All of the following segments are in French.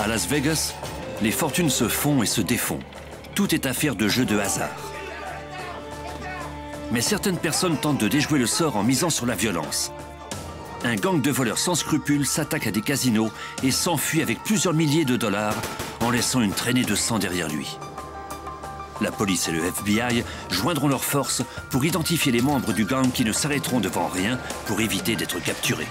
À Las Vegas, les fortunes se font et se défont. Tout est affaire de jeu de hasard. Mais certaines personnes tentent de déjouer le sort en misant sur la violence. Un gang de voleurs sans scrupules s'attaque à des casinos et s'enfuit avec plusieurs milliers de dollars en laissant une traînée de sang derrière lui. La police et le FBI joindront leurs forces pour identifier les membres du gang qui ne s'arrêteront devant rien pour éviter d'être capturés.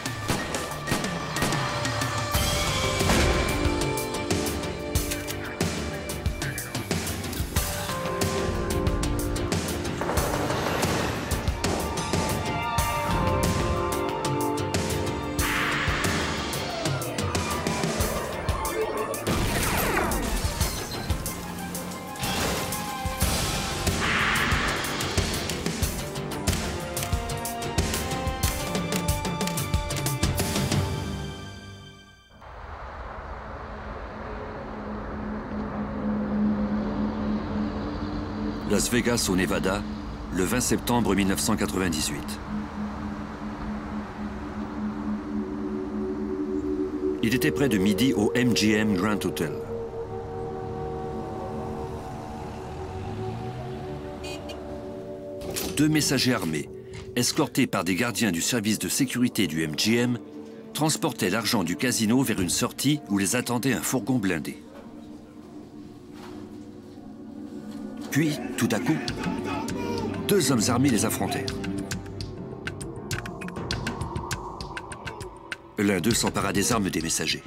Las Vegas, au Nevada, le 20 septembre 1998. Il était près de midi au MGM Grand Hotel. Deux messagers armés, escortés par des gardiens du service de sécurité du MGM, transportaient l'argent du casino vers une sortie où les attendait un fourgon blindé. Puis, tout à coup, deux hommes armés les affrontèrent. L'un d'eux s'empara des armes des messagers.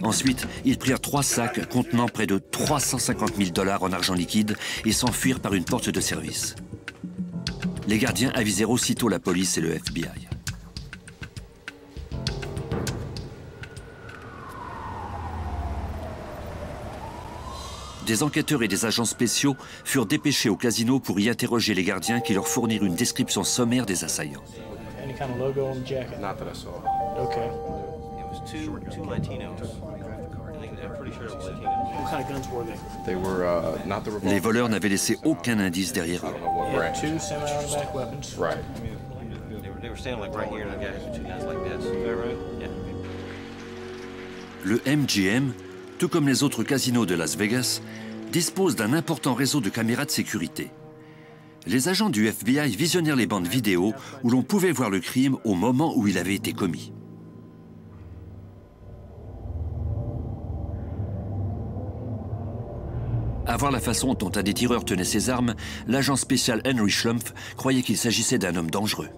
Ensuite, ils prirent 3 sacs contenant près de 350 000 $ en argent liquide et s'enfuirent par une porte de service. Les gardiens avisèrent aussitôt la police et le FBI. Des enquêteurs et des agents spéciaux furent dépêchés au casino pour y interroger les gardiens qui leur fournirent une description sommaire des assaillants. Les voleurs n'avaient laissé aucun indice derrière eux. Le MGM, tout comme les autres casinos de Las Vegas, dispose d'un important réseau de caméras de sécurité. Les agents du FBI visionnèrent les bandes vidéo où l'on pouvait voir le crime au moment où il avait été commis. À voir la façon dont un des tireurs tenait ses armes, l'agent spécial Henry Schlumpf croyait qu'il s'agissait d'un homme dangereux.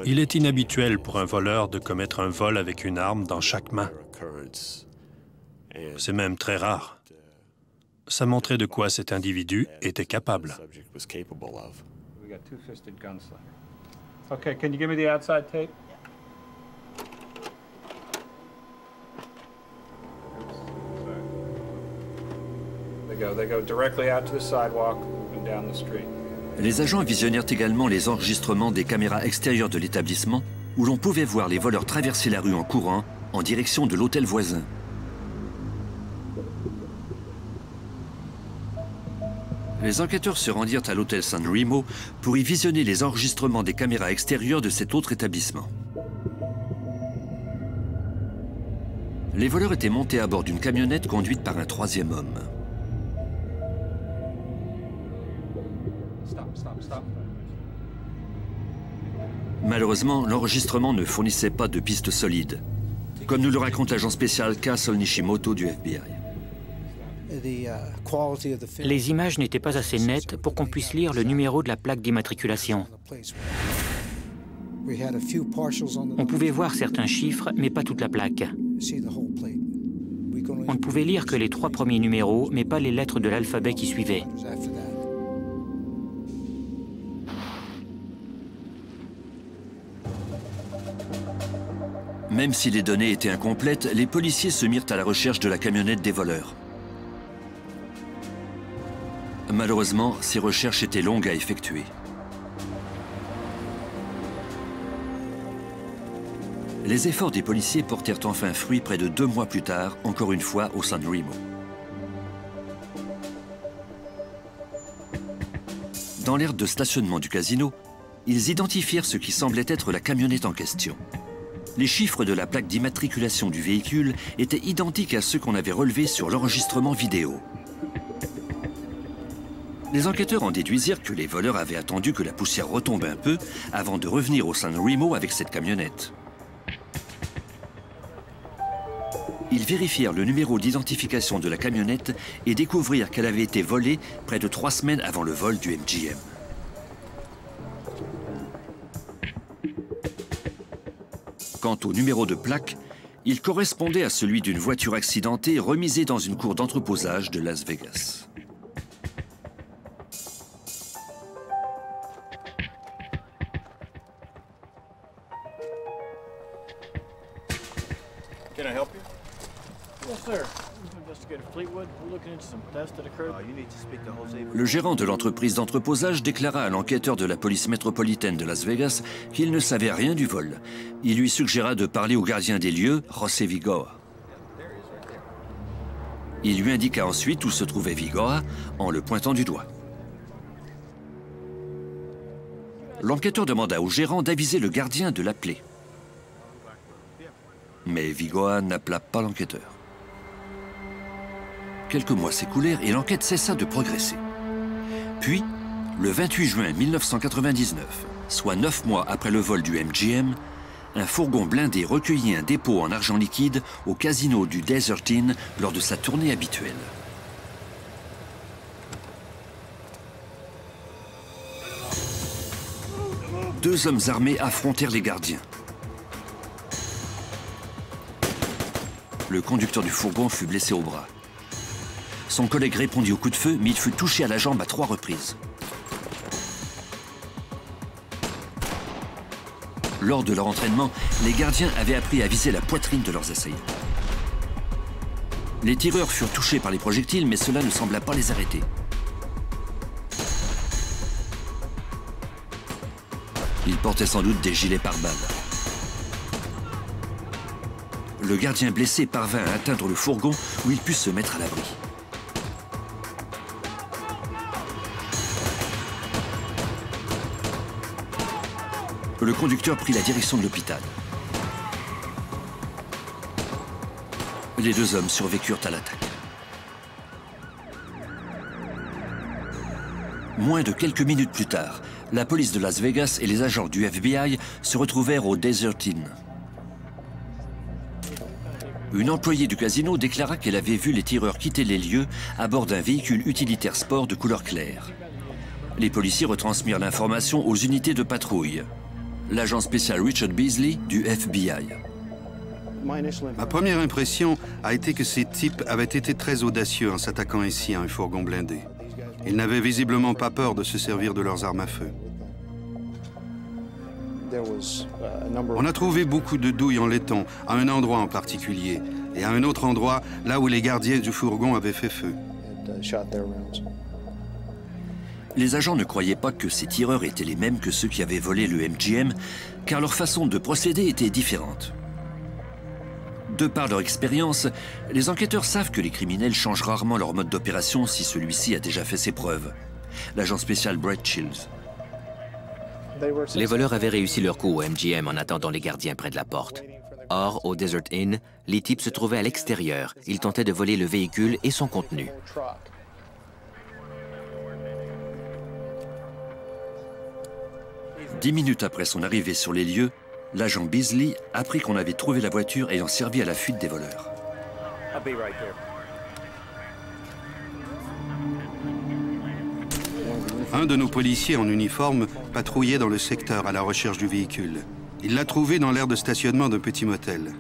Il est inhabituel pour un voleur de commettre un vol avec une arme dans chaque main. C'est même très rare. Ça montrait de quoi cet individu était capable. Les agents visionnèrent également les enregistrements des caméras extérieures de l'établissement où l'on pouvait voir les voleurs traverser la rue en courant en direction de l'hôtel voisin. Les enquêteurs se rendirent à l'hôtel San Remo pour y visionner les enregistrements des caméras extérieures de cet autre établissement. Les voleurs étaient montés à bord d'une camionnette conduite par un troisième homme. Malheureusement, l'enregistrement ne fournissait pas de pistes solides, comme nous le raconte l'agent spécial Castle Nishimoto du FBI. Les images n'étaient pas assez nettes pour qu'on puisse lire le numéro de la plaque d'immatriculation. On pouvait voir certains chiffres, mais pas toute la plaque. On ne pouvait lire que les 3 premiers numéros, mais pas les lettres de l'alphabet qui suivaient. Même si les données étaient incomplètes, les policiers se mirent à la recherche de la camionnette des voleurs. Malheureusement, ces recherches étaient longues à effectuer. Les efforts des policiers portèrent enfin fruit près de 2 mois plus tard, encore une fois au San Remo. Dans l'aire de stationnement du casino, ils identifièrent ce qui semblait être la camionnette en question. Les chiffres de la plaque d'immatriculation du véhicule étaient identiques à ceux qu'on avait relevés sur l'enregistrement vidéo. Les enquêteurs en déduisirent que les voleurs avaient attendu que la poussière retombe un peu avant de revenir au San Remo avec cette camionnette. Ils vérifièrent le numéro d'identification de la camionnette et découvrirent qu'elle avait été volée près de 3 semaines avant le vol du MGM. Quant au numéro de plaque, il correspondait à celui d'une voiture accidentée remisée dans une cour d'entreposage de Las Vegas. Can I help you? Yes, sir. Investigator Fleetwood. We're looking into some thefts that occurred. You need to speak to Jose. Le gérant de l'entreprise d'entreposage déclara à l'enquêteur de la police métropolitaine de Las Vegas qu'il ne savait rien du vol. Il lui suggéra de parler au gardien des lieux, José Vigoa. Il lui indiqua ensuite où se trouvait Vigoa en le pointant du doigt. L'enquêteur demanda au gérant d'aviser le gardien de l'appeler. Mais Vigoa n'appela pas l'enquêteur. Quelques mois s'écoulèrent et l'enquête cessa de progresser. Puis, le 28 juin 1999, soit 9 mois après le vol du MGM, un fourgon blindé recueillit un dépôt en argent liquide au casino du Desert Inn lors de sa tournée habituelle. Deux hommes armés affrontèrent les gardiens. Le conducteur du fourgon fut blessé au bras. Son collègue répondit au coup de feu, mais il fut touché à la jambe à 3 reprises. Lors de leur entraînement, les gardiens avaient appris à viser la poitrine de leurs assaillants. Les tireurs furent touchés par les projectiles, mais cela ne sembla pas les arrêter. Ils portaient sans doute des gilets pare-balles. Le gardien blessé parvint à atteindre le fourgon où il put se mettre à l'abri. Le conducteur prit la direction de l'hôpital. Les deux hommes survécurent à l'attaque. Moins de quelques minutes plus tard, la police de Las Vegas et les agents du FBI se retrouvèrent au Desert Inn. Une employée du casino déclara qu'elle avait vu les tireurs quitter les lieux à bord d'un véhicule utilitaire sport de couleur claire. Les policiers retransmirent l'information aux unités de patrouille. L'agent spécial Richard Beasley du FBI. Ma première impression a été que ces types avaient été très audacieux en s'attaquant ici à un fourgon blindé. Ils n'avaient visiblement pas peur de se servir de leurs armes à feu. On a trouvé beaucoup de douilles en laiton, à un endroit en particulier, et à un autre endroit, là où les gardiens du fourgon avaient fait feu. Les agents ne croyaient pas que ces tireurs étaient les mêmes que ceux qui avaient volé le MGM, car leur façon de procéder était différente. De par leur expérience, les enquêteurs savent que les criminels changent rarement leur mode d'opération si celui-ci a déjà fait ses preuves. L'agent spécial Brett Shields. Les voleurs avaient réussi leur coup au MGM en attendant les gardiens près de la porte. Or, au Desert Inn, les types se trouvaient à l'extérieur. Ils tentaient de voler le véhicule et son contenu. Dix minutes après son arrivée sur les lieux, l'agent Beasley apprit qu'on avait trouvé la voiture ayant servi à la fuite des voleurs. Un de nos policiers en uniforme patrouillait dans le secteur à la recherche du véhicule. Il l'a trouvé dans l'aire de stationnement d'un petit motel.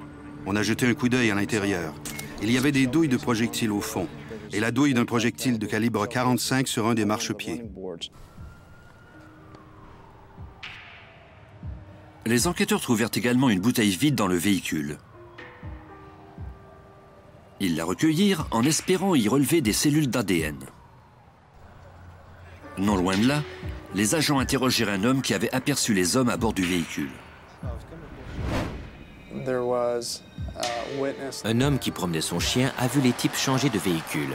On a jeté un coup d'œil à l'intérieur. Il y avait des douilles de projectiles au fond et la douille d'un projectile de calibre 45 sur un des marchepieds. Les enquêteurs trouvèrent également une bouteille vide dans le véhicule. Ils la recueillirent en espérant y relever des cellules d'ADN. Non loin de là, les agents interrogèrent un homme qui avait aperçu les hommes à bord du véhicule. Un homme qui promenait son chien a vu les types changer de véhicule.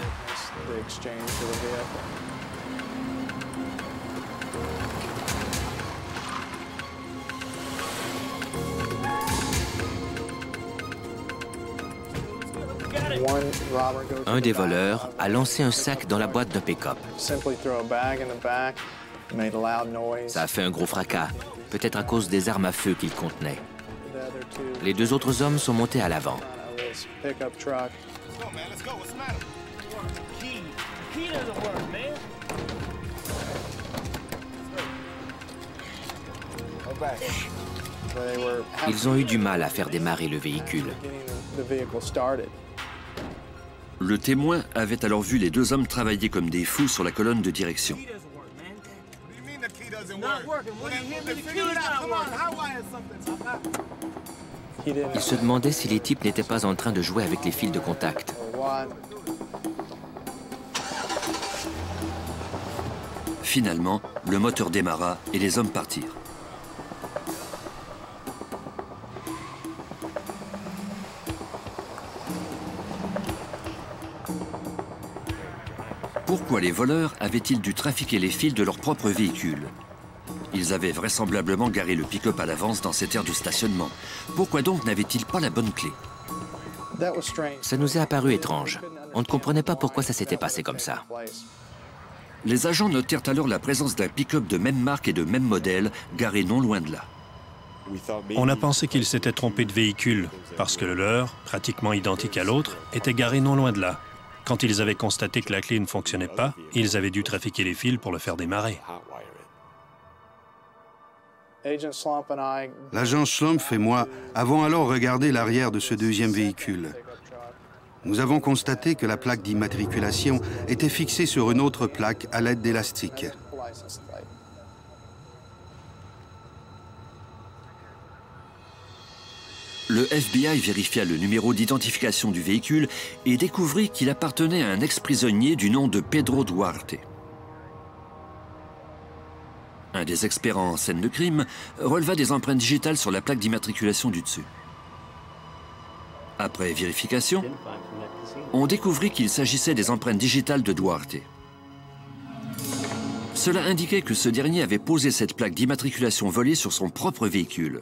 Un des voleurs a lancé un sac dans la boîte d'un pick-up. Ça a fait un gros fracas, peut-être à cause des armes à feu qu'il contenait. Les deux autres hommes sont montés à l'avant. Ils ont eu du mal à faire démarrer le véhicule. Le témoin avait alors vu les deux hommes travailler comme des fous sur la colonne de direction. Il se demandait si les types n'étaient pas en train de jouer avec les fils de contact. Finalement, le moteur démarra et les hommes partirent. Pourquoi les voleurs avaient-ils dû trafiquer les fils de leur propre véhicule? Ils avaient vraisemblablement garé le pick-up à l'avance dans cette aire de stationnement. Pourquoi donc n'avaient-ils pas la bonne clé? Ça nous est apparu étrange. On ne comprenait pas pourquoi ça s'était passé comme ça. Les agents notèrent alors la présence d'un pick-up de même marque et de même modèle, garé non loin de là. On a pensé qu'ils s'étaient trompés de véhicule, parce que le leur, pratiquement identique à l'autre, était garé non loin de là. Quand ils avaient constaté que la clé ne fonctionnait pas, ils avaient dû trafiquer les fils pour le faire démarrer. L'agent Schlumpf et moi avons alors regardé l'arrière de ce deuxième véhicule. Nous avons constaté que la plaque d'immatriculation était fixée sur une autre plaque à l'aide d'élastiques. Le FBI vérifia le numéro d'identification du véhicule et découvrit qu'il appartenait à un ex-prisonnier du nom de Pedro Duarte. Un des experts en scène de crime releva des empreintes digitales sur la plaque d'immatriculation du dessus. Après vérification, on découvrit qu'il s'agissait des empreintes digitales de Duarte. Cela indiquait que ce dernier avait posé cette plaque d'immatriculation volée sur son propre véhicule.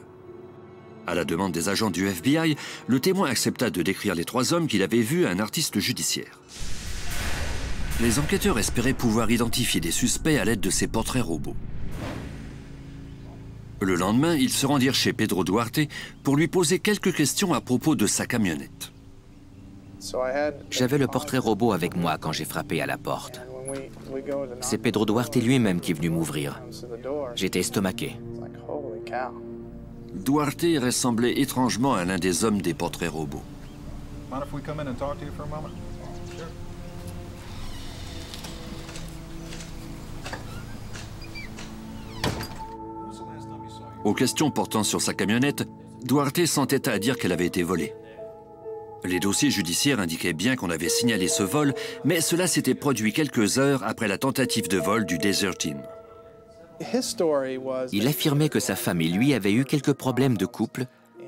À la demande des agents du FBI, le témoin accepta de décrire les trois hommes qu'il avait vus à un artiste judiciaire. Les enquêteurs espéraient pouvoir identifier des suspects à l'aide de ces portraits robots. Le lendemain, ils se rendirent chez Pedro Duarte pour lui poser quelques questions à propos de sa camionnette. J'avais le portrait robot avec moi quand j'ai frappé à la porte. C'est Pedro Duarte lui-même qui est venu m'ouvrir. J'étais estomaqué. Duarte ressemblait étrangement à l'un des hommes des portraits robots. Aux questions portant sur sa camionnette, Duarte s'entêta à dire qu'elle avait été volée. Les dossiers judiciaires indiquaient bien qu'on avait signalé ce vol, mais cela s'était produit quelques heures après la tentative de vol du Desert Inn. Il affirmait que sa femme et lui avaient eu quelques problèmes de couple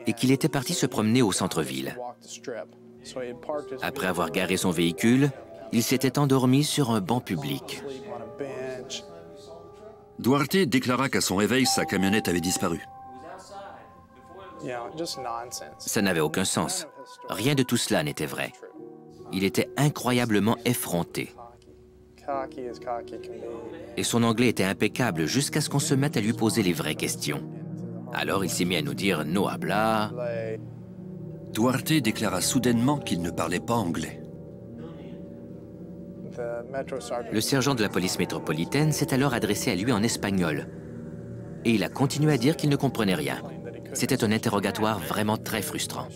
et qu'il était parti se promener au centre-ville. Après avoir garé son véhicule, il s'était endormi sur un banc public. Duarte déclara qu'à son réveil, sa camionnette avait disparu. Ça n'avait aucun sens. Rien de tout cela n'était vrai. Il était incroyablement effronté. Et son anglais était impeccable jusqu'à ce qu'on se mette à lui poser les vraies questions. Alors il s'est mis à nous dire « no habla ». Duarte déclara soudainement qu'il ne parlait pas anglais. Le sergent de la police métropolitaine s'est alors adressé à lui en espagnol. Et il a continué à dire qu'il ne comprenait rien. C'était un interrogatoire vraiment très frustrant.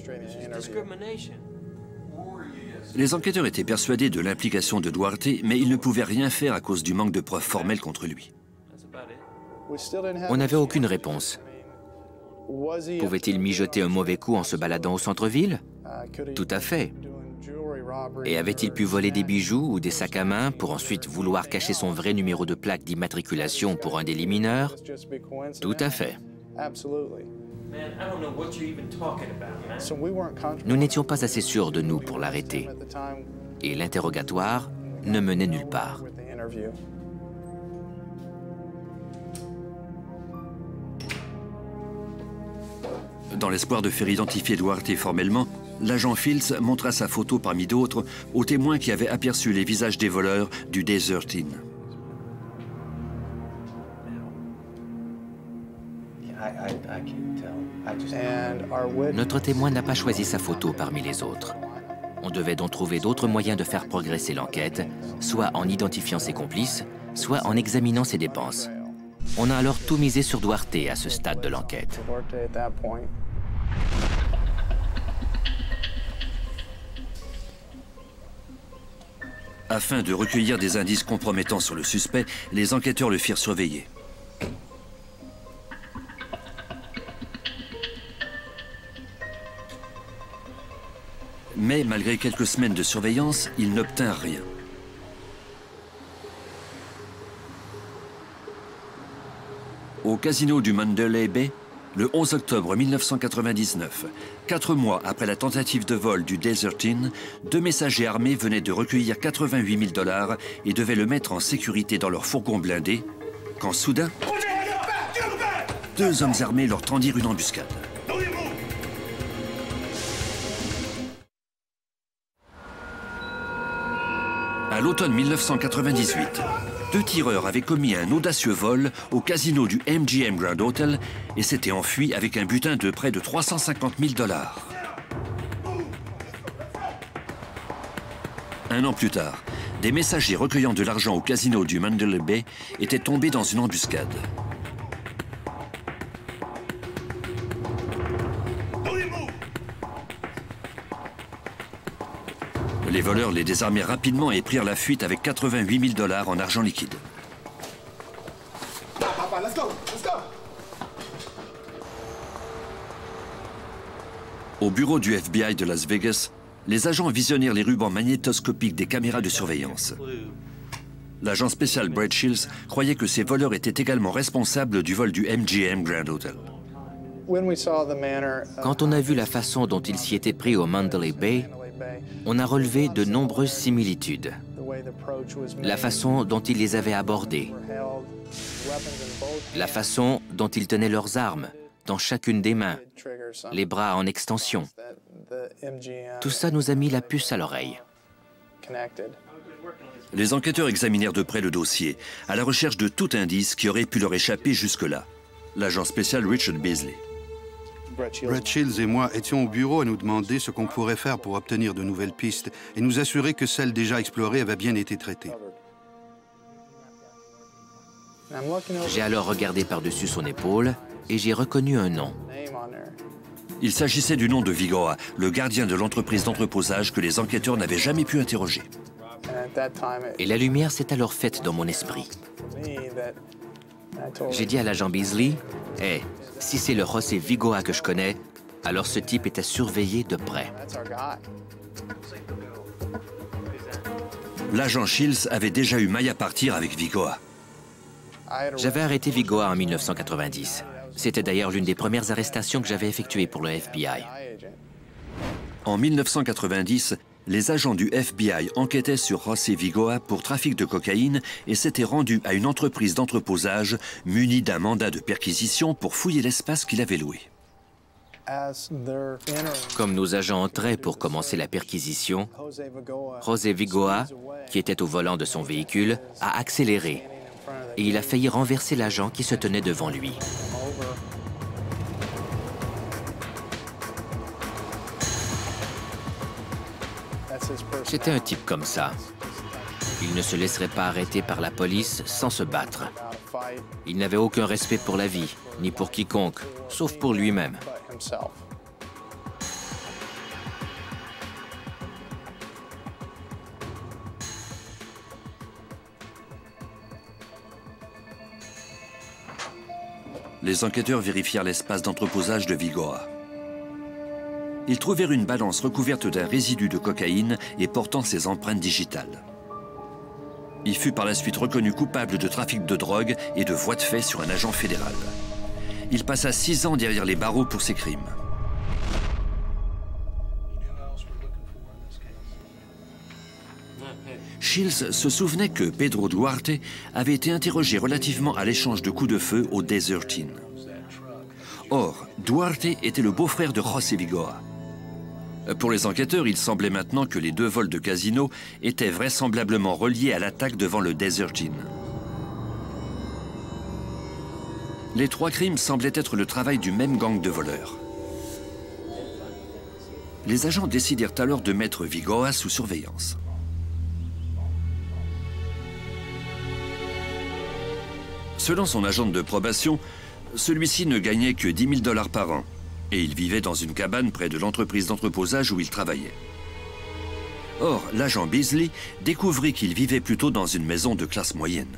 Les enquêteurs étaient persuadés de l'implication de Duarte, mais ils ne pouvaient rien faire à cause du manque de preuves formelles contre lui. On n'avait aucune réponse. Pouvait-il mijoter un mauvais coup en se baladant au centre-ville? Tout à fait. Et avait-il pu voler des bijoux ou des sacs à main pour ensuite vouloir cacher son vrai numéro de plaque d'immatriculation pour un délit mineur? Tout à fait. Nous n'étions pas assez sûrs de nous pour l'arrêter. Et l'interrogatoire ne menait nulle part. Dans l'espoir de faire identifier Duarte formellement, l'agent Fields montra sa photo parmi d'autres aux témoins qui avaient aperçu les visages des voleurs du Desert Inn. Notre témoin n'a pas choisi sa photo parmi les autres. On devait donc trouver d'autres moyens de faire progresser l'enquête, soit en identifiant ses complices, soit en examinant ses dépenses. On a alors tout misé sur Duarte à ce stade de l'enquête. Afin de recueillir des indices compromettants sur le suspect, les enquêteurs le firent surveiller. Mais malgré quelques semaines de surveillance, ils n'obtinrent rien. Au casino du Mandalay Bay, le 11 octobre 1999, 4 mois après la tentative de vol du Desert Inn, 2 messagers armés venaient de recueillir 88 000 $ et devaient le mettre en sécurité dans leur fourgon blindé, quand soudain, 2 hommes armés leur tendirent une embuscade. À l'automne 1998, 2 tireurs avaient commis un audacieux vol au casino du MGM Grand Hotel et s'étaient enfuis avec un butin de près de 350 000 $. Un an plus tard, des messagers recueillant de l'argent au casino du Mandalay Bay étaient tombés dans une embuscade. Les voleurs les désarmèrent rapidement et prirent la fuite avec 88 000 $ en argent liquide. Au bureau du FBI de Las Vegas, les agents visionnèrent les rubans magnétoscopiques des caméras de surveillance. L'agent spécial Brett Shields croyait que ces voleurs étaient également responsables du vol du MGM Grand Hotel. Quand on a vu la façon dont ils s'y étaient pris au Mandalay Bay, on a relevé de nombreuses similitudes. La façon dont ils les avaient abordés, la façon dont ils tenaient leurs armes dans chacune des mains, les bras en extension. Tout ça nous a mis la puce à l'oreille. Les enquêteurs examinèrent de près le dossier, à la recherche de tout indice qui aurait pu leur échapper jusque-là. L'agent spécial Richard Beasley. Brett Shields et moi étions au bureau à nous demander ce qu'on pourrait faire pour obtenir de nouvelles pistes et nous assurer que celles déjà explorées avaient bien été traitées. J'ai alors regardé par-dessus son épaule et j'ai reconnu un nom. Il s'agissait du nom de Vigoa, le gardien de l'entreprise d'entreposage que les enquêteurs n'avaient jamais pu interroger. Et la lumière s'est alors faite dans mon esprit. J'ai dit à l'agent Beasley, « Hey, si c'est le José Vigoa que je connais, alors ce type est à surveiller de près. » L'agent Shields avait déjà eu maille à partir avec Vigoa. J'avais arrêté Vigoa en 1990. C'était d'ailleurs l'une des premières arrestations que j'avais effectuées pour le FBI. En 1990, les agents du FBI enquêtaient sur José Vigoa pour trafic de cocaïne et s'étaient rendus à une entreprise d'entreposage munie d'un mandat de perquisition pour fouiller l'espace qu'il avait loué. Comme nos agents entraient pour commencer la perquisition, José Vigoa, qui était au volant de son véhicule, a accéléré et il a failli renverser l'agent qui se tenait devant lui. C'était un type comme ça. Il ne se laisserait pas arrêter par la police sans se battre. Il n'avait aucun respect pour la vie, ni pour quiconque, sauf pour lui-même. Les enquêteurs vérifièrent l'espace d'entreposage de Vigoa. Ils trouvèrent une balance recouverte d'un résidu de cocaïne et portant ses empreintes digitales. Il fut par la suite reconnu coupable de trafic de drogue et de voies de fait sur un agent fédéral. Il passa 6 ans derrière les barreaux pour ces crimes. Shields se souvenait que Pedro Duarte avait été interrogé relativement à l'échange de coups de feu au Desert Inn. Or, Duarte était le beau-frère de José Vigoa. Pour les enquêteurs, il semblait maintenant que les 2 vols de casino étaient vraisemblablement reliés à l'attaque devant le Desert Inn. Les 3 crimes semblaient être le travail du même gang de voleurs. Les agents décidèrent alors de mettre Vigoa sous surveillance. Selon son agent de probation, celui-ci ne gagnait que 10 000 $ par an et il vivait dans une cabane près de l'entreprise d'entreposage où il travaillait. Or, l'agent Beasley découvrit qu'il vivait plutôt dans une maison de classe moyenne.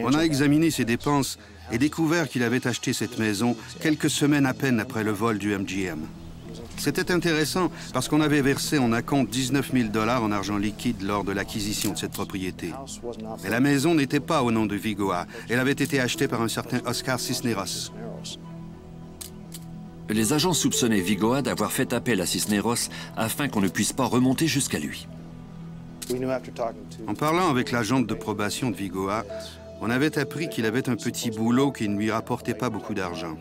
On a examiné ses dépenses et découvert qu'il avait acheté cette maison quelques semaines à peine après le vol du MGM. C'était intéressant parce qu'on avait versé en acompte 19 000 $ en argent liquide lors de l'acquisition de cette propriété. Mais la maison n'était pas au nom de Vigoa. Elle avait été achetée par un certain Oscar Cisneros. Les agents soupçonnaient Vigoa d'avoir fait appel à Cisneros afin qu'on ne puisse pas remonter jusqu'à lui. En parlant avec l'agente de probation de Vigoa, on avait appris qu'il avait un petit boulot qui ne lui rapportait pas beaucoup d'argent.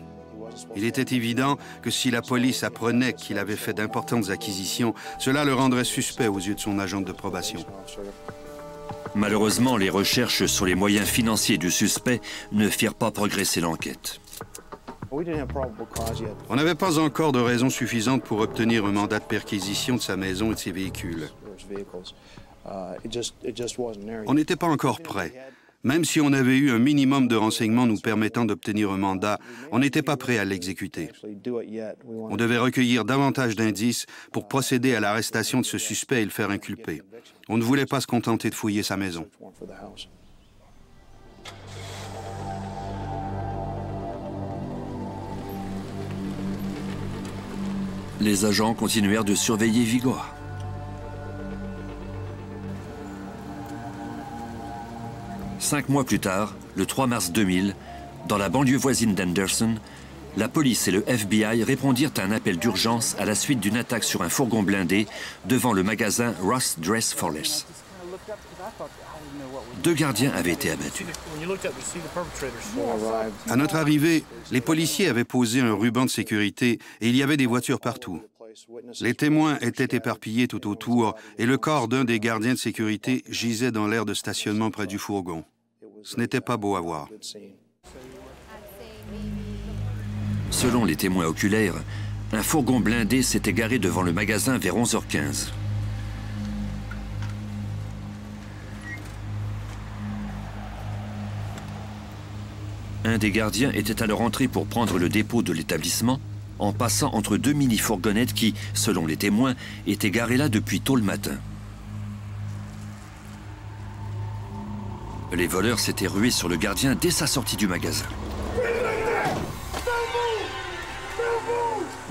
Il était évident que si la police apprenait qu'il avait fait d'importantes acquisitions, cela le rendrait suspect aux yeux de son agente de probation. Malheureusement, les recherches sur les moyens financiers du suspect ne firent pas progresser l'enquête. On n'avait pas encore de raison suffisante pour obtenir un mandat de perquisition de sa maison et de ses véhicules. On n'était pas encore prêt. Même si on avait eu un minimum de renseignements nous permettant d'obtenir un mandat, on n'était pas prêt à l'exécuter. On devait recueillir davantage d'indices pour procéder à l'arrestation de ce suspect et le faire inculper. On ne voulait pas se contenter de fouiller sa maison. Les agents continuèrent de surveiller Vigoa. Cinq mois plus tard, le 3 mars 2000, dans la banlieue voisine d'Henderson, la police et le FBI répondirent à un appel d'urgence à la suite d'une attaque sur un fourgon blindé devant le magasin Ross Dress for Less. 2 gardiens avaient été abattus. À notre arrivée, les policiers avaient posé un ruban de sécurité et il y avait des voitures partout. Les témoins étaient éparpillés tout autour et le corps d'un des gardiens de sécurité gisait dans l'aire de stationnement près du fourgon. Ce n'était pas beau à voir. Selon les témoins oculaires, un fourgon blindé s'était garé devant le magasin vers 11h15. Un des gardiens était alors entré pour prendre le dépôt de l'établissement en passant entre 2 mini-fourgonnettes qui, selon les témoins, étaient garées là depuis tôt le matin. Les voleurs s'étaient rués sur le gardien dès sa sortie du magasin.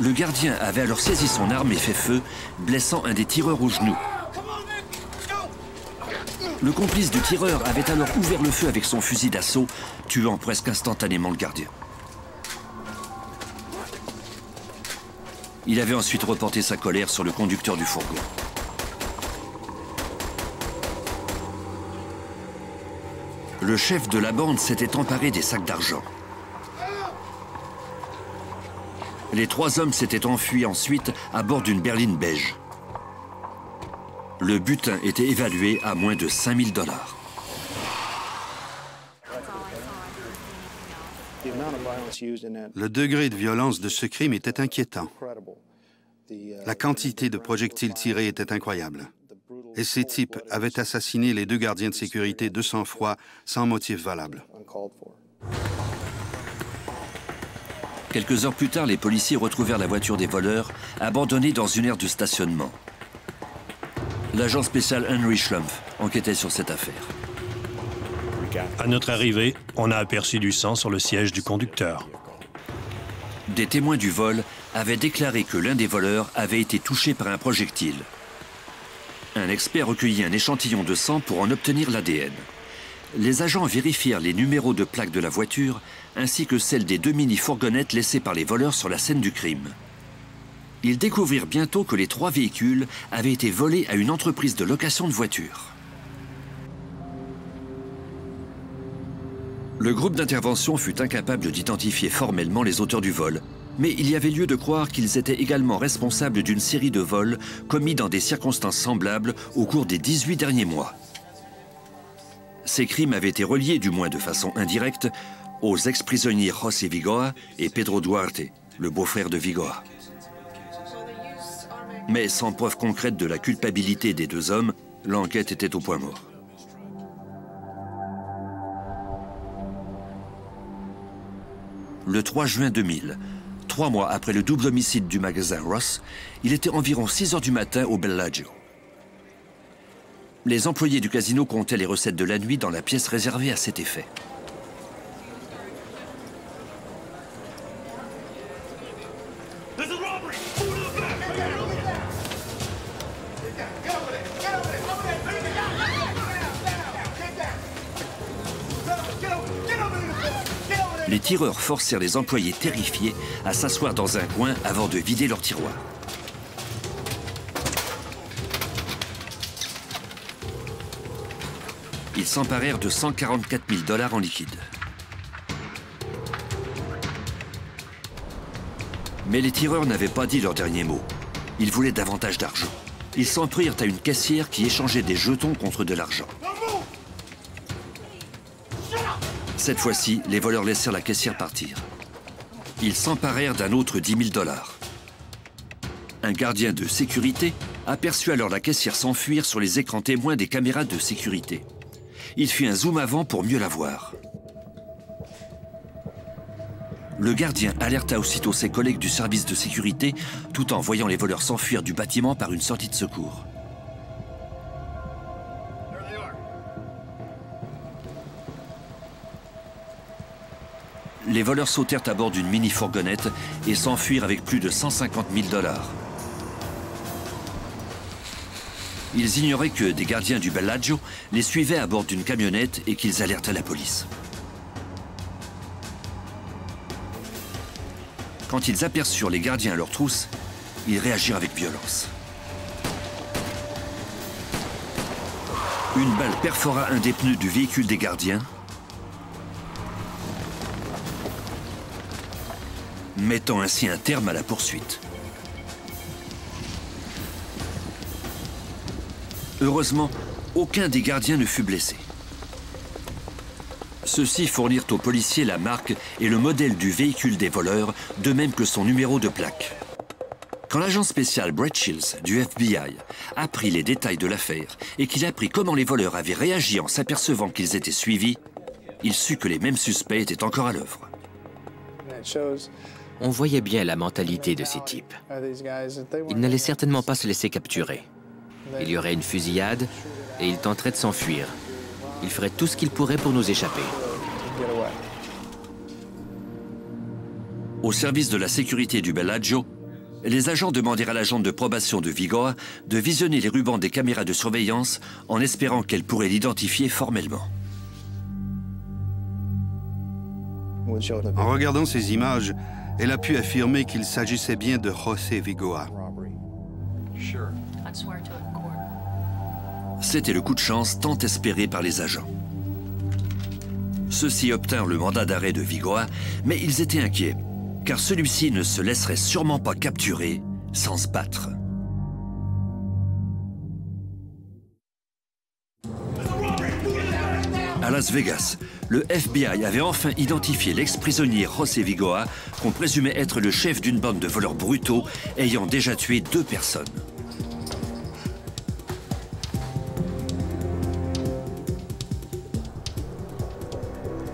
Le gardien avait alors saisi son arme et fait feu, blessant un des tireurs au genou. Le complice du tireur avait alors ouvert le feu avec son fusil d'assaut, tuant presque instantanément le gardien. Il avait ensuite reporté sa colère sur le conducteur du fourgon. Le chef de la bande s'était emparé des sacs d'argent. Les 3 hommes s'étaient enfuis ensuite à bord d'une berline beige. Le butin était évalué à moins de 5 000 $. Le degré de violence de ce crime était inquiétant. La quantité de projectiles tirés était incroyable. Et ces types avaient assassiné les 2 gardiens de sécurité de sang-froid sans motif valable. Quelques heures plus tard, les policiers retrouvèrent la voiture des voleurs abandonnée dans une aire de stationnement. L'agent spécial Henry Schlumpf enquêtait sur cette affaire. À notre arrivée, on a aperçu du sang sur le siège du conducteur. Des témoins du vol avaient déclaré que l'un des voleurs avait été touché par un projectile. Un expert recueillit un échantillon de sang pour en obtenir l'ADN. Les agents vérifièrent les numéros de plaque de la voiture ainsi que celles des 2 mini-fourgonnettes laissées par les voleurs sur la scène du crime. Ils découvrirent bientôt que les 3 véhicules avaient été volés à une entreprise de location de voitures. Le groupe d'intervention fut incapable d'identifier formellement les auteurs du vol, Mais il y avait lieu de croire qu'ils étaient également responsables d'une série de vols commis dans des circonstances semblables au cours des 18 derniers mois. Ces crimes avaient été reliés, du moins de façon indirecte, aux ex-prisonniers José Vigoa et Pedro Duarte, le beau-frère de Vigoa. Mais sans preuve concrète de la culpabilité des deux hommes, l'enquête était au point mort. Le 3 juin 2000, 3 mois après le double homicide du magasin Ross, il était environ 6 heures du matin au Bellagio. Les employés du casino comptaient les recettes de la nuit dans la pièce réservée à cet effet. Les tireurs forcèrent les employés terrifiés à s'asseoir dans un coin avant de vider leur tiroir. Ils s'emparèrent de 144 000 $ en liquide. Mais les tireurs n'avaient pas dit leur dernier mot. Ils voulaient davantage d'argent. Ils s'en prirent à une caissière qui échangeait des jetons contre de l'argent. Cette fois-ci, les voleurs laissèrent la caissière partir. Ils s'emparèrent d'un autre 10 000 $. Un gardien de sécurité aperçut alors la caissière s'enfuir sur les écrans témoins des caméras de sécurité. Il fit un zoom avant pour mieux la voir. Le gardien alerta aussitôt ses collègues du service de sécurité tout en voyant les voleurs s'enfuir du bâtiment par une sortie de secours. Les voleurs sautèrent à bord d'une mini-fourgonnette et s'enfuirent avec plus de 150 000 $. Ils ignoraient que des gardiens du Bellagio les suivaient à bord d'une camionnette et qu'ils alertaient la police. Quand ils aperçurent les gardiens à leurs trousses, ils réagirent avec violence. Une balle perfora un des pneus du véhicule des gardiens, mettant ainsi un terme à la poursuite. Heureusement, aucun des gardiens ne fut blessé. Ceux-ci fournirent aux policiers la marque et le modèle du véhicule des voleurs, de même que son numéro de plaque. Quand l'agent spécial Brett Shields du FBI apprit les détails de l'affaire et qu'il apprit comment les voleurs avaient réagi en s'apercevant qu'ils étaient suivis, il sut que les mêmes suspects étaient encore à l'œuvre. On voyait bien la mentalité de ces types. Ils n'allaient certainement pas se laisser capturer. Il y aurait une fusillade et ils tenteraient de s'enfuir. Ils feraient tout ce qu'ils pourraient pour nous échapper. Au service de la sécurité du Bellagio, les agents demandèrent à l'agente de probation de Vigoa de visionner les rubans des caméras de surveillance en espérant qu'elle pourrait l'identifier formellement. En regardant ces images, elle a pu affirmer qu'il s'agissait bien de José Vigoa. C'était le coup de chance tant espéré par les agents. Ceux-ci obtinrent le mandat d'arrêt de Vigoa, mais ils étaient inquiets, car celui-ci ne se laisserait sûrement pas capturer sans se battre. À Las Vegas, le FBI avait enfin identifié l'ex-prisonnier José Vigoa, qu'on présumait être le chef d'une bande de voleurs brutaux ayant déjà tué 2 personnes.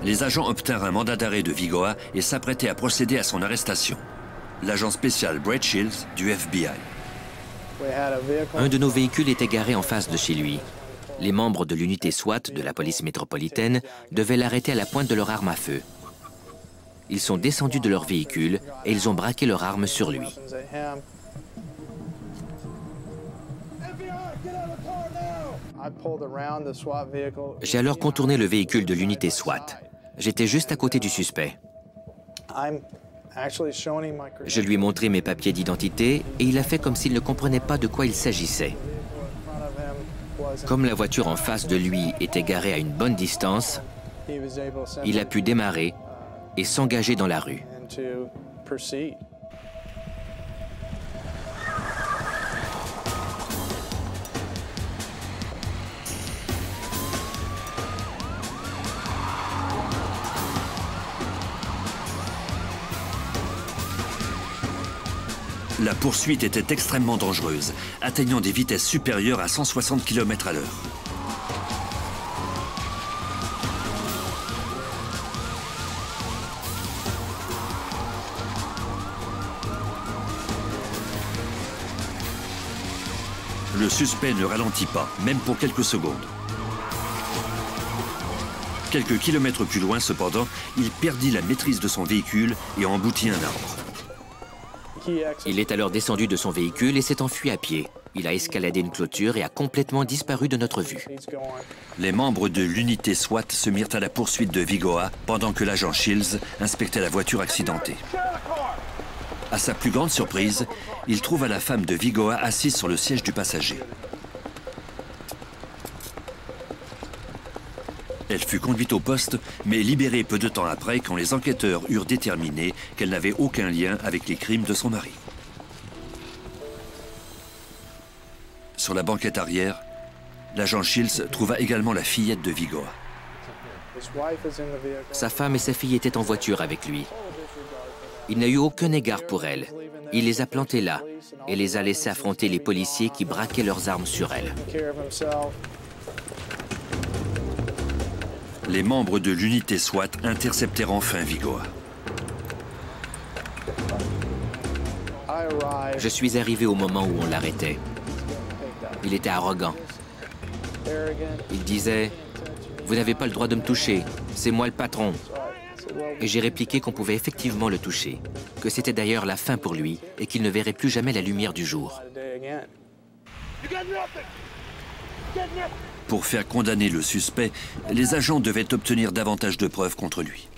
Les agents obtinrent un mandat d'arrêt de Vigoa et s'apprêtaient à procéder à son arrestation. L'agent spécial Brett Shields du FBI. Un de nos véhicules était garé en face de chez lui. Les membres de l'unité SWAT de la police métropolitaine devaient l'arrêter à la pointe de leur arme à feu. Ils sont descendus de leur véhicule et ils ont braqué leur arme sur lui. J'ai alors contourné le véhicule de l'unité SWAT. J'étais juste à côté du suspect. Je lui ai montré mes papiers d'identité et il a fait comme s'il ne comprenait pas de quoi il s'agissait. Comme la voiture en face de lui était garée à une bonne distance, il a pu démarrer et s'engager dans la rue. La poursuite était extrêmement dangereuse, atteignant des vitesses supérieures à 160 km/h. Le suspect ne ralentit pas, même pour quelques secondes. Quelques kilomètres plus loin, cependant, il perdit la maîtrise de son véhicule et emboutit un arbre. Il est alors descendu de son véhicule et s'est enfui à pied. Il a escaladé une clôture et a complètement disparu de notre vue. Les membres de l'unité SWAT se mirent à la poursuite de Vigoa pendant que l'agent Shields inspectait la voiture accidentée. À sa plus grande surprise, il trouva la femme de Vigoa assise sur le siège du passager. Elle fut conduite au poste, mais libérée peu de temps après quand les enquêteurs eurent déterminé qu'elle n'avait aucun lien avec les crimes de son mari. Sur la banquette arrière, l'agent Shields trouva également la fillette de Vigoa. Sa femme et sa fille étaient en voiture avec lui. Il n'a eu aucun égard pour elle. Il les a plantées là et les a laissées affronter les policiers qui braquaient leurs armes sur elle. Les membres de l'unité SWAT interceptèrent enfin Vigoa. Je suis arrivé au moment où on l'arrêtait. Il était arrogant. Il disait « Vous n'avez pas le droit de me toucher, c'est moi le patron ». Et j'ai répliqué qu'on pouvait effectivement le toucher, que c'était d'ailleurs la fin pour lui et qu'il ne verrait plus jamais la lumière du jour. Pour faire condamner le suspect, les agents devaient obtenir davantage de preuves contre lui.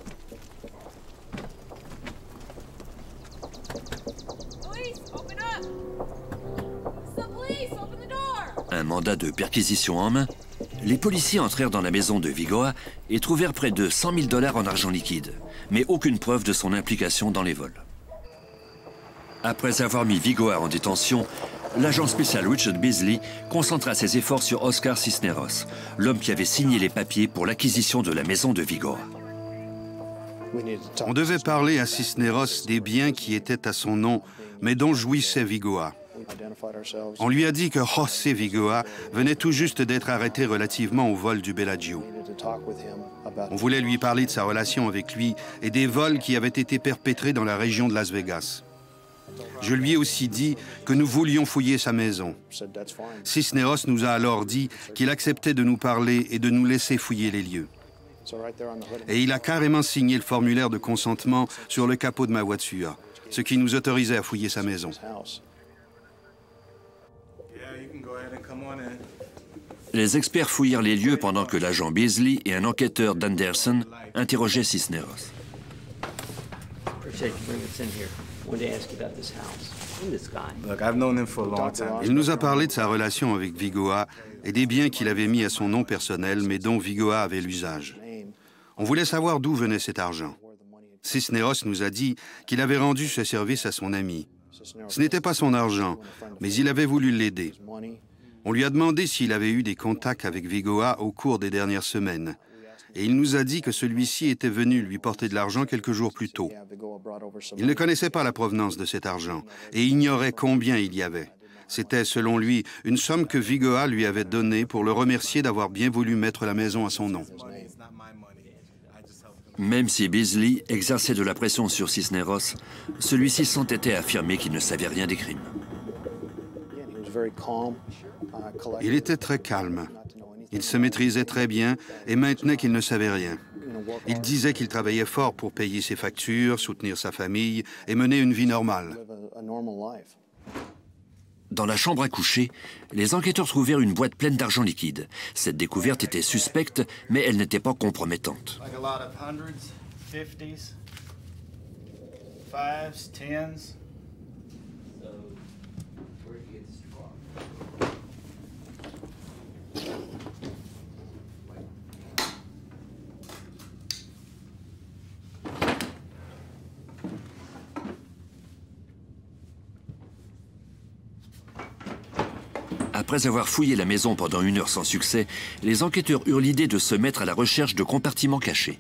Un mandat de perquisition en main, les policiers entrèrent dans la maison de Vigoa et trouvèrent près de 100 000 $ en argent liquide, mais aucune preuve de son implication dans les vols. Après avoir mis Vigoa en détention, l'agent spécial Richard Beasley concentra ses efforts sur Oscar Cisneros, l'homme qui avait signé les papiers pour l'acquisition de la maison de Vigoa. On devait parler à Cisneros des biens qui étaient à son nom, mais dont jouissait Vigoa. On lui a dit que José Vigoa venait tout juste d'être arrêté relativement au vol du Bellagio. On voulait lui parler de sa relation avec lui et des vols qui avaient été perpétrés dans la région de Las Vegas. Je lui ai aussi dit que nous voulions fouiller sa maison. Cisneros nous a alors dit qu'il acceptait de nous parler et de nous laisser fouiller les lieux. Et il a carrément signé le formulaire de consentement sur le capot de ma voiture, ce qui nous autorisait à fouiller sa maison. Les experts fouillèrent les lieux pendant que l'agent Beasley et un enquêteur d'Anderson interrogeaient Cisneros. Il nous a parlé de sa relation avec Vigoa et des biens qu'il avait mis à son nom personnel, mais dont Vigoa avait l'usage. On voulait savoir d'où venait cet argent. Cisneros nous a dit qu'il avait rendu ce service à son ami. Ce n'était pas son argent, mais il avait voulu l'aider. On lui a demandé s'il avait eu des contacts avec Vigoa au cours des dernières semaines. Et il nous a dit que celui-ci était venu lui porter de l'argent quelques jours plus tôt. Il ne connaissait pas la provenance de cet argent et ignorait combien il y avait. C'était, selon lui, une somme que Vigoa lui avait donnée pour le remercier d'avoir bien voulu mettre la maison à son nom. Même si Beasley exerçait de la pression sur Cisneros, celui-ci s'entêtait à affirmer qu'il ne savait rien des crimes. Il était très calme. Il se maîtrisait très bien et maintenait qu'il ne savait rien. Il disait qu'il travaillait fort pour payer ses factures, soutenir sa famille et mener une vie normale. Dans la chambre à coucher, les enquêteurs trouvèrent une boîte pleine d'argent liquide. Cette découverte était suspecte, mais elle n'était pas compromettante. Après avoir fouillé la maison pendant 1 heure sans succès, les enquêteurs eurent l'idée de se mettre à la recherche de compartiments cachés.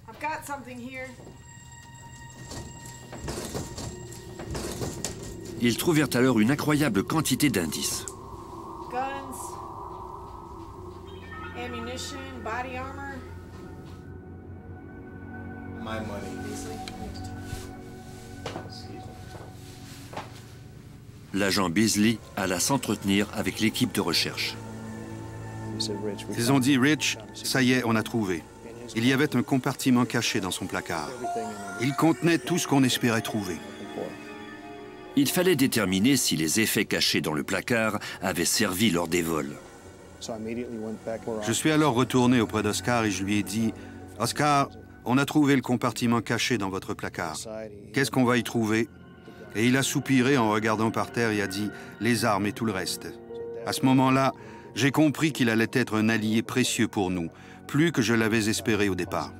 I've got something here. Ils trouvèrent alors une incroyable quantité d'indices. Guns, ammunition, body armor. My money. L'agent Beasley alla s'entretenir avec l'équipe de recherche. Ils ont dit, Rich, ça y est, on a trouvé. Il y avait un compartiment caché dans son placard. Il contenait tout ce qu'on espérait trouver. Il fallait déterminer si les effets cachés dans le placard avaient servi lors des vols. Je suis alors retourné auprès d'Oscar et je lui ai dit, « Oscar, on a trouvé le compartiment caché dans votre placard. Qu'est-ce qu'on va y trouver ?» Et il a soupiré en regardant par terre et a dit, « Les armes et tout le reste. » À ce moment-là, j'ai compris qu'il allait être un allié précieux pour nous, plus que je l'avais espéré au départ.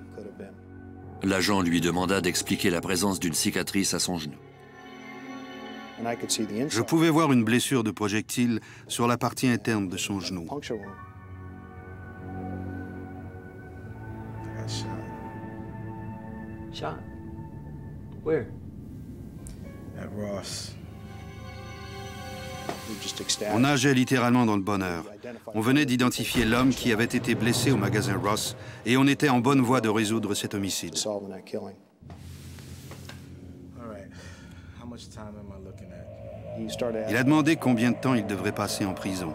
L'agent lui demanda d'expliquer la présence d'une cicatrice à son genou. Je pouvais voir une blessure de projectile sur la partie interne de son genou. Shot? Where? At Ross. On nageait littéralement dans le bonheur. On venait d'identifier l'homme qui avait été blessé au magasin Ross et on était en bonne voie de résoudre cet homicide. Il a demandé combien de temps il devrait passer en prison.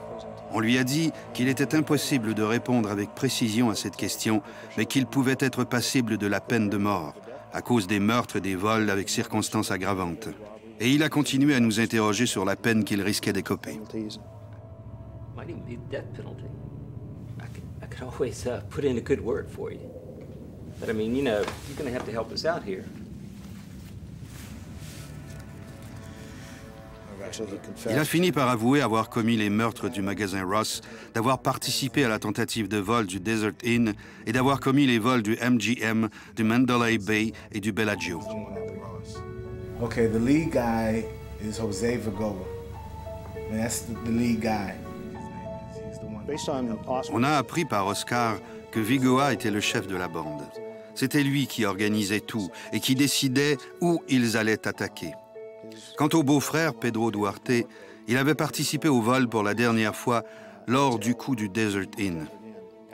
On lui a dit qu'il était impossible de répondre avec précision à cette question, mais qu'il pouvait être passible de la peine de mort à cause des meurtres et des vols avec circonstances aggravantes. Et il a continué à nous interroger sur la peine qu'il risquait d'écoper. Might even be the death penalty. I could always put in a good word for you. But I mean, you know, you're going to have to help us out here. Il a fini par avouer avoir commis les meurtres du magasin Ross, d'avoir participé à la tentative de vol du Desert Inn et d'avoir commis les vols du MGM, du Mandalay Bay et du Bellagio. Okay, the lead guy is Jose Vergoa. And that's the lead guy. On a appris par Oscar que Vigoa était le chef de la bande. C'était lui qui organisait tout et qui décidait où ils allaient attaquer. Quant au beau-frère, Pedro Duarte, il avait participé au vol pour la dernière fois lors du coup du Desert Inn.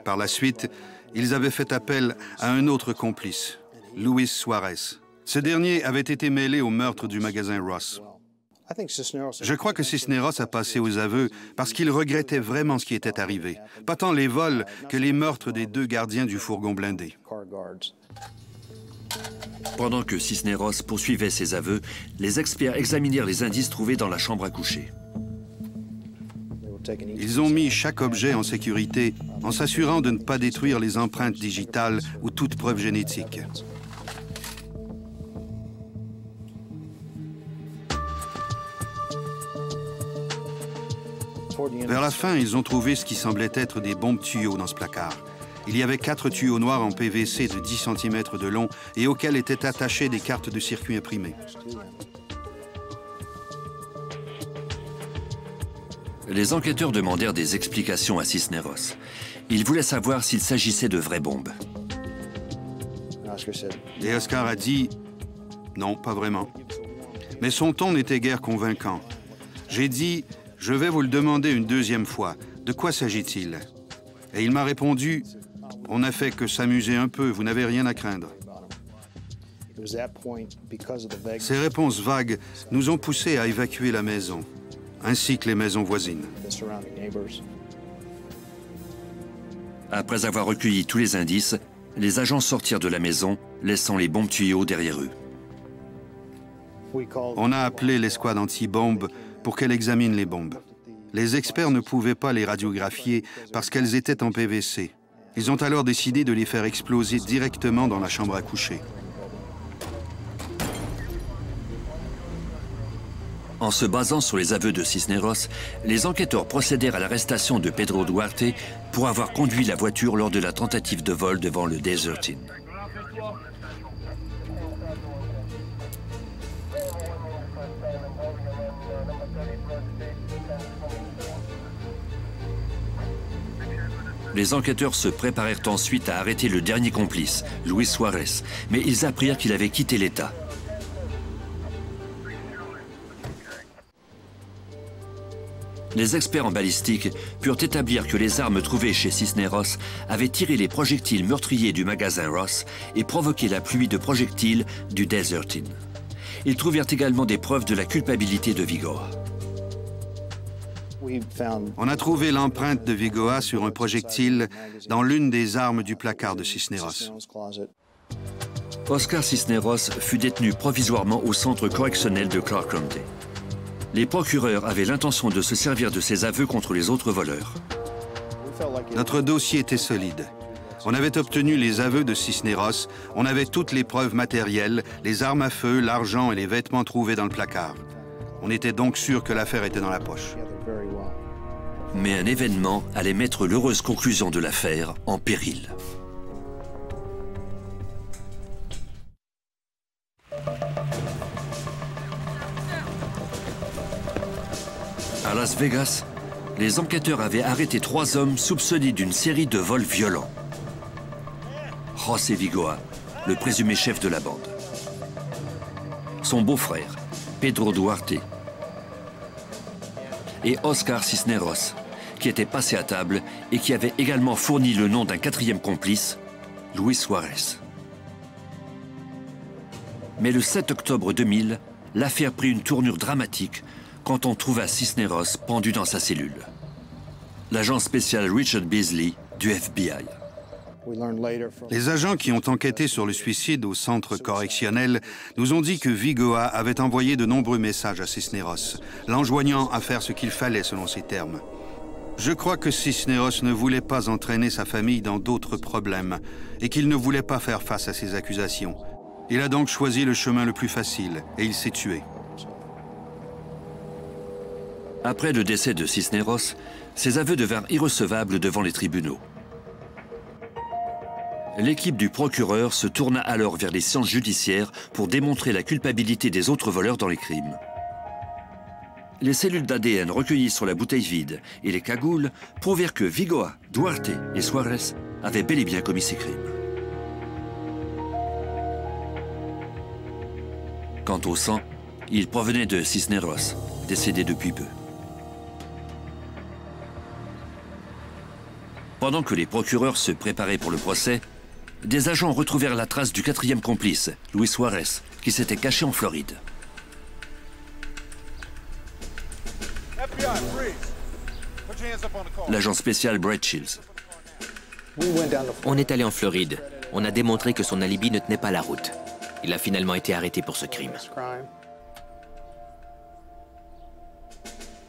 Par la suite, ils avaient fait appel à un autre complice, Luis Suarez. Ce dernier avait été mêlé au meurtre du magasin Ross. Je crois que Cisneros a passé aux aveux parce qu'il regrettait vraiment ce qui était arrivé. Pas tant les vols que les meurtres des 2 gardiens du fourgon blindé. Pendant que Cisneros poursuivait ses aveux, les experts examinèrent les indices trouvés dans la chambre à coucher. Ils ont mis chaque objet en sécurité en s'assurant de ne pas détruire les empreintes digitales ou toute preuve génétique. Vers la fin, ils ont trouvé ce qui semblait être des bombes tuyaux dans ce placard. Il y avait 4 tuyaux noirs en PVC de 10 cm de long et auxquels étaient attachées des cartes de circuit imprimées. Les enquêteurs demandèrent des explications à Cisneros. Ils voulaient savoir s'il s'agissait de vraies bombes. Et Oscar a dit « Non, pas vraiment ». Mais son ton n'était guère convaincant. J'ai dit « Je vais vous le demander une 2e fois. De quoi s'agit-il » Et il m'a répondu « On n'a fait que s'amuser un peu, vous n'avez rien à craindre. » Ces réponses vagues nous ont poussés à évacuer la maison, ainsi que les maisons voisines. Après avoir recueilli tous les indices, les agents sortirent de la maison, laissant les bombes tuyaux derrière eux. On a appelé l'escouade anti-bombe pour qu'elle examine les bombes. Les experts ne pouvaient pas les radiographier parce qu'elles étaient en PVC. Ils ont alors décidé de les faire exploser directement dans la chambre à coucher. En se basant sur les aveux de Cisneros, les enquêteurs procédèrent à l'arrestation de Pedro Duarte pour avoir conduit la voiture lors de la tentative de vol devant le Desert Inn. Les enquêteurs se préparèrent ensuite à arrêter le dernier complice, Luis Suarez, mais ils apprirent qu'il avait quitté l'État. Les experts en balistique purent établir que les armes trouvées chez Cisneros avaient tiré les projectiles meurtriers du magasin Ross et provoqué la pluie de projectiles du Desert Inn. Ils trouvèrent également des preuves de la culpabilité de Vigoa. On a trouvé l'empreinte de Vigoa sur un projectile dans l'une des armes du placard de Cisneros. Oscar Cisneros fut détenu provisoirement au centre correctionnel de Clark County. Les procureurs avaient l'intention de se servir de ses aveux contre les autres voleurs. Notre dossier était solide. On avait obtenu les aveux de Cisneros, on avait toutes les preuves matérielles, les armes à feu, l'argent et les vêtements trouvés dans le placard. On était donc sûr que l'affaire était dans la poche. Mais un événement allait mettre l'heureuse conclusion de l'affaire en péril. À Las Vegas, les enquêteurs avaient arrêté 3 hommes soupçonnés d'une série de vols violents. José Vigoa, le présumé chef de la bande. Son beau-frère, Pedro Duarte. Et Oscar Cisneros, qui était passé à table et qui avait également fourni le nom d'un 4e complice, Luis Suarez. Mais le 7 octobre 2000, l'affaire prit une tournure dramatique quand on trouva Cisneros pendu dans sa cellule. L'agent spécial Richard Beasley du FBI. Les agents qui ont enquêté sur le suicide au centre correctionnel nous ont dit que Vigoa avait envoyé de nombreux messages à Cisneros, l'enjoignant à faire ce qu'il fallait selon ses termes. Je crois que Cisneros ne voulait pas entraîner sa famille dans d'autres problèmes et qu'il ne voulait pas faire face à ces accusations. Il a donc choisi le chemin le plus facile et il s'est tué. Après le décès de Cisneros, ses aveux devinrent irrecevables devant les tribunaux. L'équipe du procureur se tourna alors vers les sciences judiciaires pour démontrer la culpabilité des autres voleurs dans les crimes. Les cellules d'ADN recueillies sur la bouteille vide et les cagoules prouvèrent que Vigoa, Duarte et Suarez avaient bel et bien commis ces crimes. Quant au sang, il provenait de Cisneros, décédé depuis peu. Pendant que les procureurs se préparaient pour le procès, des agents retrouvèrent la trace du 4e complice, Luis Suarez, qui s'était caché en Floride. L'agent spécial Brett Shields. On est allé en Floride. On a démontré que son alibi ne tenait pas la route. Il a finalement été arrêté pour ce crime.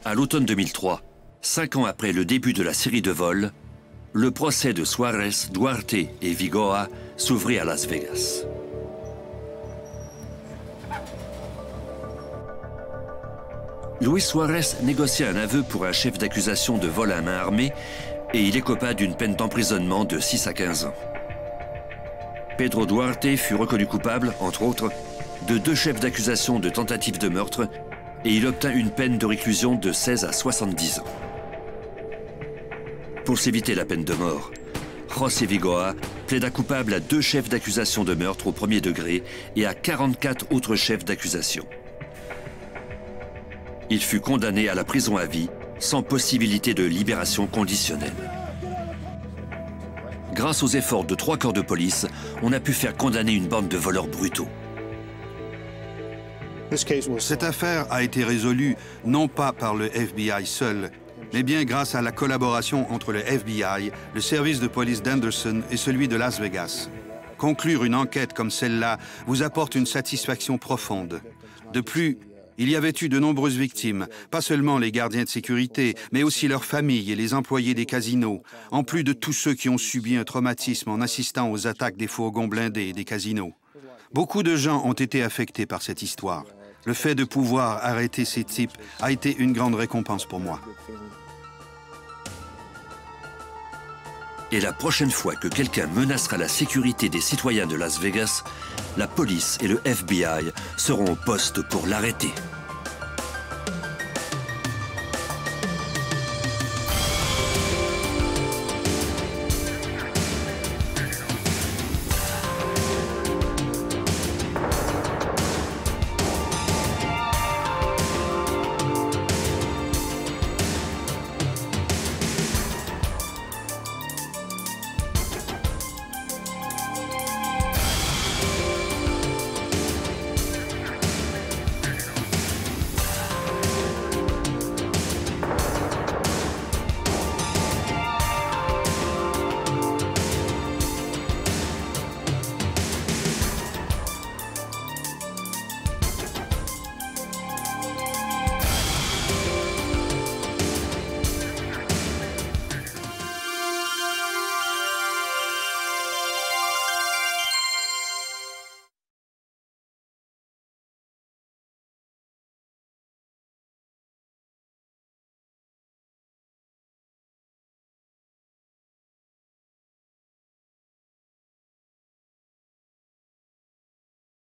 À l'automne 2003, 5 ans après le début de la série de vols, le procès de Suarez, Duarte et Vigoa s'ouvrit à Las Vegas. Luis Suarez négocia un aveu pour un chef d'accusation de vol à main armée et il écopa d'une peine d'emprisonnement de 6 à 15 ans. Pedro Duarte fut reconnu coupable, entre autres, de 2 chefs d'accusation de tentative de meurtre et il obtint une peine de réclusion de 16 à 70 ans. Pour s'éviter la peine de mort, José Vigoa plaida coupable à 2 chefs d'accusation de meurtre au 1er degré et à 44 autres chefs d'accusation. Il fut condamné à la prison à vie, sans possibilité de libération conditionnelle. Grâce aux efforts de 3 corps de police, on a pu faire condamner une bande de voleurs brutaux. Cette affaire a été résolue non pas par le FBI seul, mais bien grâce à la collaboration entre le FBI, le service de police d'Henderson et celui de Las Vegas. Conclure une enquête comme celle-là vous apporte une satisfaction profonde. De plus, il y avait eu de nombreuses victimes, pas seulement les gardiens de sécurité, mais aussi leurs familles et les employés des casinos, en plus de tous ceux qui ont subi un traumatisme en assistant aux attaques des fourgons blindés et des casinos. Beaucoup de gens ont été affectés par cette histoire. Le fait de pouvoir arrêter ces types a été une grande récompense pour moi. Et la prochaine fois que quelqu'un menacera la sécurité des citoyens de Las Vegas, la police et le FBI seront au poste pour l'arrêter.